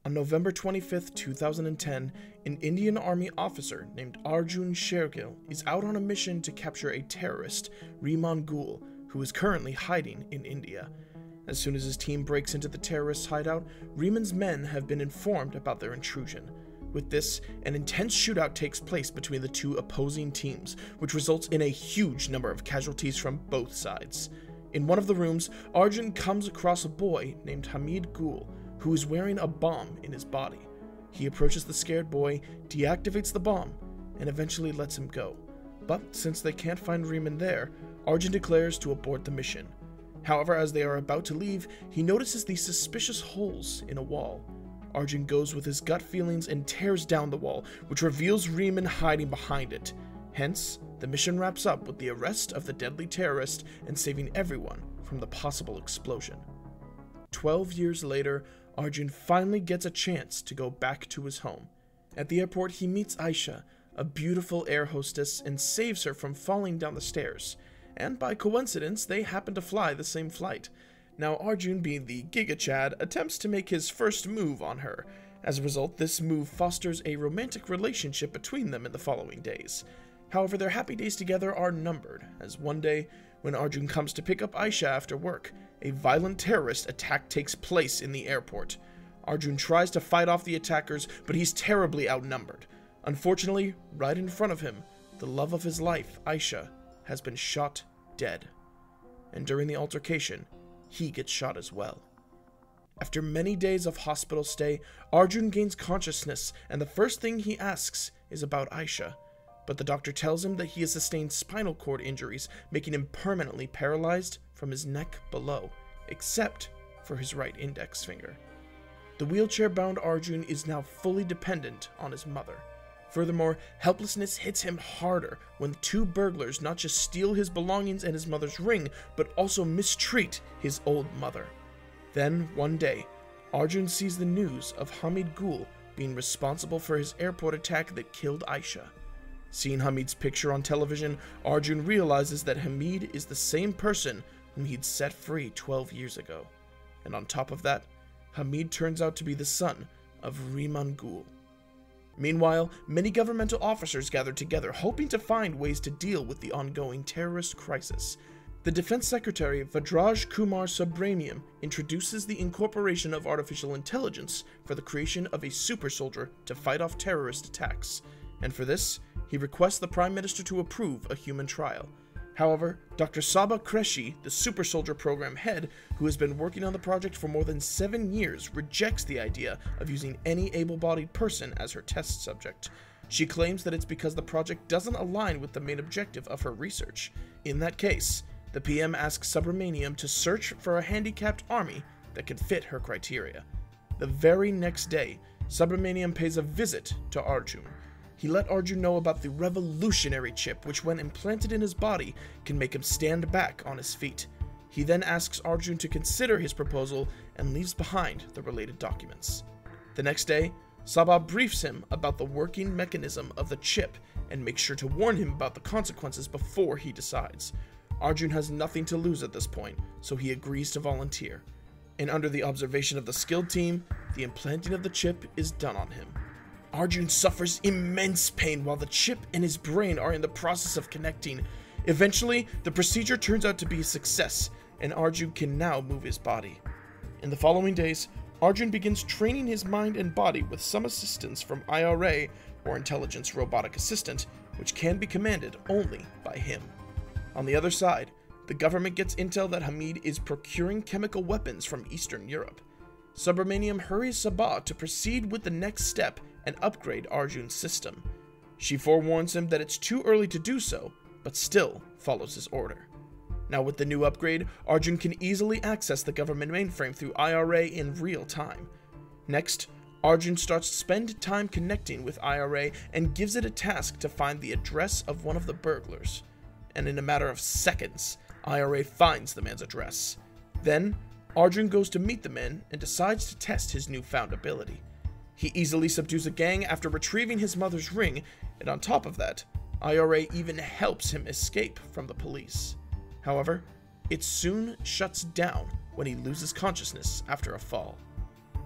On November 25th, 2010, an Indian Army officer named Arjun Shergill is out on a mission to capture a terrorist, Rehman Gul, who is currently hiding in India. As soon as his team breaks into the terrorist's hideout, Rehman's men have been informed about their intrusion. With this, an intense shootout takes place between the two opposing teams, which results in a huge number of casualties from both sides. In one of the rooms, Arjun comes across a boy named Hamid Gul, who is wearing a bomb in his body. He approaches the scared boy, deactivates the bomb, and eventually lets him go. But since they can't find Rehman there, Arjun declares to abort the mission. However, as they are about to leave, he notices these suspicious holes in a wall. Arjun goes with his gut feelings and tears down the wall, which reveals Rehman hiding behind it. Hence, the mission wraps up with the arrest of the deadly terrorist and saving everyone from the possible explosion. 12 years later, Arjun finally gets a chance to go back to his home. At the airport, he meets Aisha, a beautiful air hostess, and saves her from falling down the stairs. And by coincidence, they happen to fly the same flight. Now Arjun, being the Giga Chad, attempts to make his first move on her. As a result, this move fosters a romantic relationship between them in the following days. However, their happy days together are numbered, as one day, when Arjun comes to pick up Aisha after work, a violent terrorist attack takes place in the airport. Arjun tries to fight off the attackers, but he's terribly outnumbered. Unfortunately, right in front of him, the love of his life, Aisha, has been shot dead. And during the altercation, he gets shot as well. After many days of hospital stay, Arjun gains consciousness, and the first thing he asks is about Aisha. But the doctor tells him that he has sustained spinal cord injuries, making him permanently paralyzed from his neck below, except for his right index finger. The wheelchair-bound Arjun is now fully dependent on his mother. Furthermore, helplessness hits him harder when two burglars not just steal his belongings and his mother's ring, but also mistreat his old mother. Then, one day, Arjun sees the news of Hamid Gul being responsible for his airport attack that killed Aisha. Seeing Hamid's picture on television, Arjun realizes that Hamid is the same person whom he'd set free 12 years ago. And on top of that, Hamid turns out to be the son of Rehman Gul. Meanwhile, many governmental officers gather together, hoping to find ways to deal with the ongoing terrorist crisis. The Defense Secretary, Vadraj Kumar Subramaniam, introduces the incorporation of artificial intelligence for the creation of a super soldier to fight off terrorist attacks. And for this, he requests the Prime Minister to approve a human trial. However, Dr. Saba Qureshi, the Super Soldier Program head, who has been working on the project for more than 7 years, rejects the idea of using any able-bodied person as her test subject. She claims that it's because the project doesn't align with the main objective of her research. In that case, the PM asks Subramaniam to search for a handicapped army that can fit her criteria. The very next day, Subramaniam pays a visit to Arjun. He let Arjun know about the revolutionary chip, which when implanted in his body, can make him stand back on his feet. He then asks Arjun to consider his proposal and leaves behind the related documents. The next day, Sabah briefs him about the working mechanism of the chip and makes sure to warn him about the consequences before he decides. Arjun has nothing to lose at this point, so he agrees to volunteer. And under the observation of the skilled team, the implanting of the chip is done on him. Arjun suffers immense pain while the chip and his brain are in the process of connecting. Eventually, the procedure turns out to be a success, and Arjun can now move his body. In the following days, Arjun begins training his mind and body with some assistance from IRA, or Intelligence Robotic Assistant, which can be commanded only by him. On the other side, the government gets intel that Hamid is procuring chemical weapons from Eastern Europe. Subramaniam hurries Sabah to proceed with the next step and upgrade Arjun's system. She forewarns him that it's too early to do so, but still follows his order. Now with the new upgrade, Arjun can easily access the government mainframe through IRA in real time. Next, Arjun starts to spend time connecting with IRA and gives it a task to find the address of one of the burglars. And in a matter of seconds, IRA finds the man's address. Then, Arjun goes to meet the man and decides to test his newfound ability. He easily subdues a gang after retrieving his mother's ring, and on top of that, IRA even helps him escape from the police. However, it soon shuts down when he loses consciousness after a fall.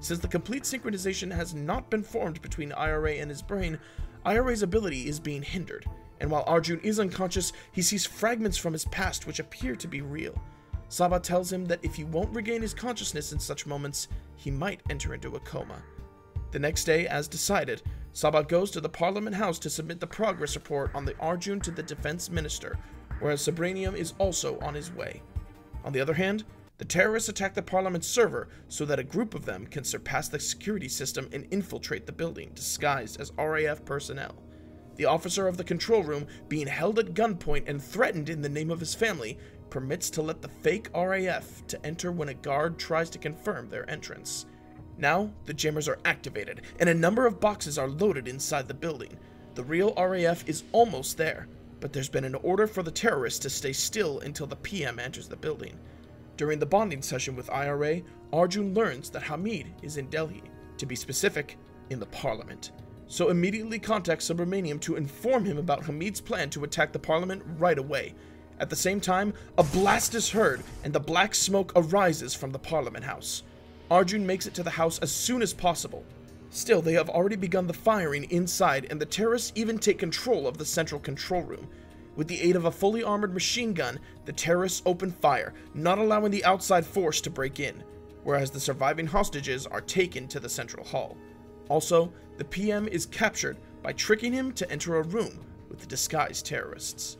Since the complete synchronization has not been formed between IRA and his brain, IRA's ability is being hindered, and while Arjun is unconscious, he sees fragments from his past which appear to be real. Sabha tells him that if he won't regain his consciousness in such moments, he might enter into a coma. The next day, as decided, Sabha goes to the Parliament House to submit the progress report on the Arjun to the Defense Minister, whereas Subranium is also on his way. On the other hand, the terrorists attack the Parliament server so that a group of them can surpass the security system and infiltrate the building disguised as RAF personnel. The officer of the control room, being held at gunpoint and threatened in the name of his family, permits to let the fake RAF to enter when a guard tries to confirm their entrance. Now, the jammers are activated, and a number of boxes are loaded inside the building. The real RAF is almost there, but there's been an order for the terrorists to stay still until the PM enters the building. During the bonding session with IRA, Arjun learns that Hamid is in Delhi, to be specific, in the Parliament. So immediately contacts Subramaniam to inform him about Hamid's plan to attack the Parliament right away. At the same time, a blast is heard and the black smoke arises from the Parliament House. Arjun makes it to the house as soon as possible. Still, they have already begun the firing inside, and the terrorists even take control of the central control room. With the aid of a fully armored machine gun, the terrorists open fire, not allowing the outside force to break in, whereas the surviving hostages are taken to the central hall. Also, the PM is captured by tricking him to enter a room with the disguised terrorists.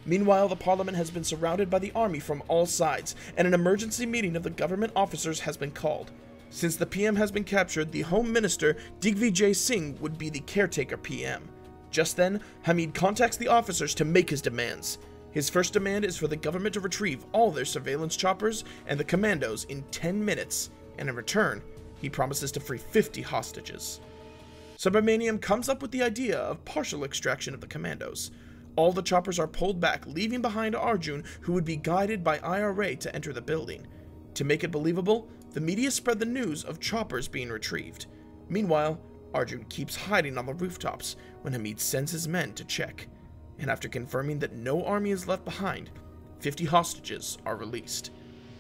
Meanwhile, the Parliament has been surrounded by the army from all sides, and an emergency meeting of the government officers has been called. Since the PM has been captured, the Home Minister, Digvijay Singh, would be the caretaker PM. Just then, Hamid contacts the officers to make his demands. His first demand is for the government to retrieve all their surveillance choppers and the commandos in 10 minutes, and in return, he promises to free 50 hostages. Subramaniam comes up with the idea of partial extraction of the commandos. All the choppers are pulled back, leaving behind Arjun, who would be guided by IRA to enter the building. To make it believable, the media spread the news of choppers being retrieved. Meanwhile, Arjun keeps hiding on the rooftops when Hamid sends his men to check, and after confirming that no army is left behind, 50 hostages are released.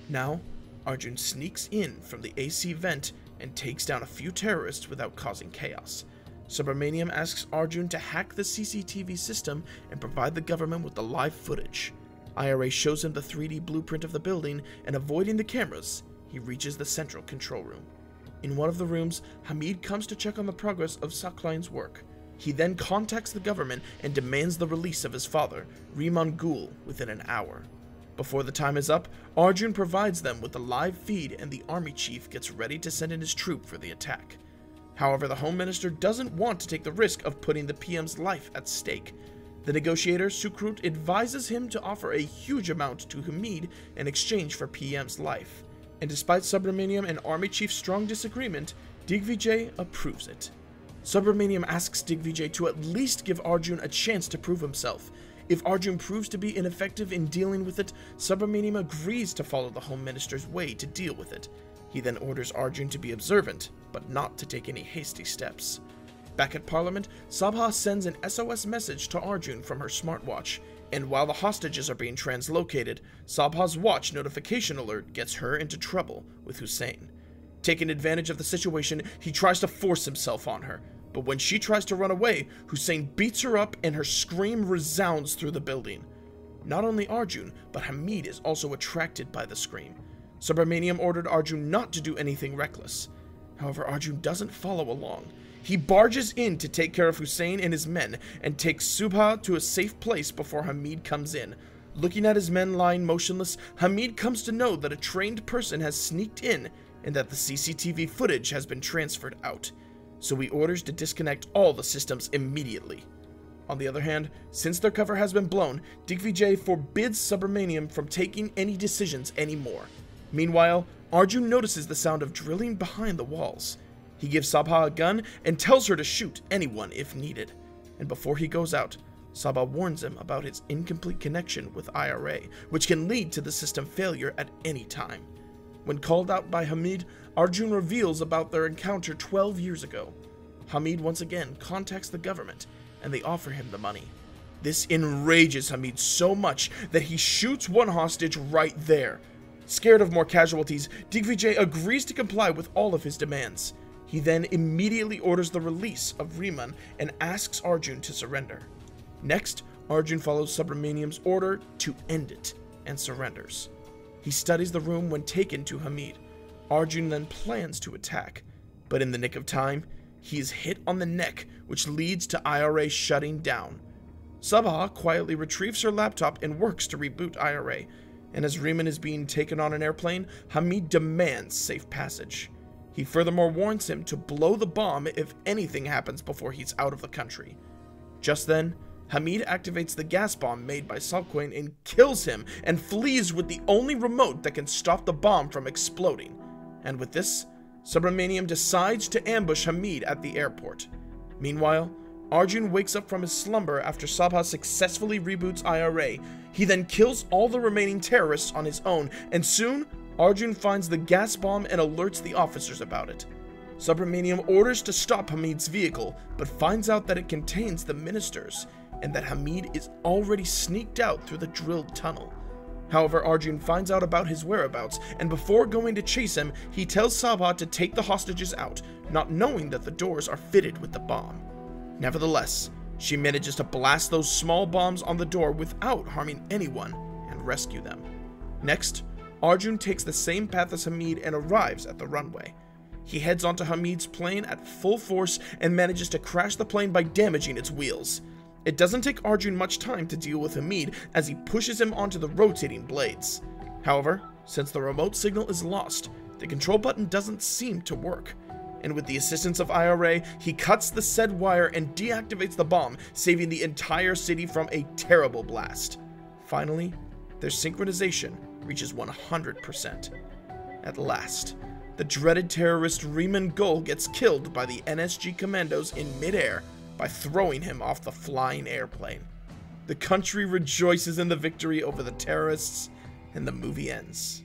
Now, Arjun sneaks in from the AC vent and takes down a few terrorists without causing chaos. Subramaniam asks Arjun to hack the CCTV system and provide the government with the live footage. IRA shows him the 3D blueprint of the building, and avoiding the cameras, he reaches the central control room. In one of the rooms, Hamid comes to check on the progress of Saklein's work. He then contacts the government and demands the release of his father, Rehman Gul, within an hour. Before the time is up, Arjun provides them with a live feed, and the army chief gets ready to send in his troop for the attack. However, the Home Minister doesn't want to take the risk of putting the PM's life at stake. The negotiator, Sukrut, advises him to offer a huge amount to Hamid in exchange for PM's life. And despite Subramaniam and Army Chief's strong disagreement, Digvijay approves it. Subramaniam asks Digvijay to at least give Arjun a chance to prove himself. If Arjun proves to be ineffective in dealing with it, Subramaniam agrees to follow the Home Minister's way to deal with it. He then orders Arjun to be observant, but not to take any hasty steps. Back at Parliament, Sabha sends an SOS message to Arjun from her smartwatch, and while the hostages are being translocated, Sabha's watch notification alert gets her into trouble with Hussein. Taking advantage of the situation, he tries to force himself on her, but when she tries to run away, Hussein beats her up and her scream resounds through the building. Not only Arjun, but Hamid is also attracted by the scream. Subramaniam ordered Arjun not to do anything reckless. However, Arjun doesn't follow along. He barges in to take care of Hussein and his men, and takes Subha to a safe place before Hamid comes in. Looking at his men lying motionless, Hamid comes to know that a trained person has sneaked in, and that the CCTV footage has been transferred out. So he orders to disconnect all the systems immediately. On the other hand, since their cover has been blown, Digvijay forbids Subramaniam from taking any decisions anymore. Meanwhile, Arjun notices the sound of drilling behind the walls. He gives Sabha a gun and tells her to shoot anyone if needed. And before he goes out, Sabha warns him about his incomplete connection with IRA, which can lead to the system failure at any time. When called out by Hamid, Arjun reveals about their encounter 12 years ago. Hamid once again contacts the government, and they offer him the money. This enrages Hamid so much that he shoots one hostage right there. Scared of more casualties, Digvijay agrees to comply with all of his demands. He then immediately orders the release of Rehman and asks Arjun to surrender. Next, Arjun follows Subramaniam's order to end it and surrenders. He studies the room when taken to Hamid. Arjun then plans to attack, but in the nick of time, he is hit on the neck, which leads to IRA shutting down. Sabha quietly retrieves her laptop and works to reboot IRA, and as Rehman is being taken on an airplane, Hamid demands safe passage. He furthermore warns him to blow the bomb if anything happens before he's out of the country. Just then, Hamid activates the gas bomb made by Salquain and kills him and flees with the only remote that can stop the bomb from exploding. And with this, Subramaniam decides to ambush Hamid at the airport. Meanwhile, Arjun wakes up from his slumber after Sabha successfully reboots IRA. He then kills all the remaining terrorists on his own, and soon, Arjun finds the gas bomb and alerts the officers about it. Subramaniam orders to stop Hamid's vehicle, but finds out that it contains the ministers, and that Hamid is already sneaked out through the drilled tunnel. However, Arjun finds out about his whereabouts, and before going to chase him, he tells Sabha to take the hostages out, not knowing that the doors are fitted with the bomb. Nevertheless, she manages to blast those small bombs on the door without harming anyone and rescue them. Next, Arjun takes the same path as Hamid and arrives at the runway. He heads onto Hamid's plane at full force and manages to crash the plane by damaging its wheels. It doesn't take Arjun much time to deal with Hamid as he pushes him onto the rotating blades. However, since the remote signal is lost, the control button doesn't seem to work. And with the assistance of IRA, he cuts the said wire and deactivates the bomb, saving the entire city from a terrible blast. Finally, their synchronization reaches 100%. At last, the dreaded terrorist Rehman Gul gets killed by the NSG commandos in midair by throwing him off the flying airplane. The country rejoices in the victory over the terrorists, and the movie ends.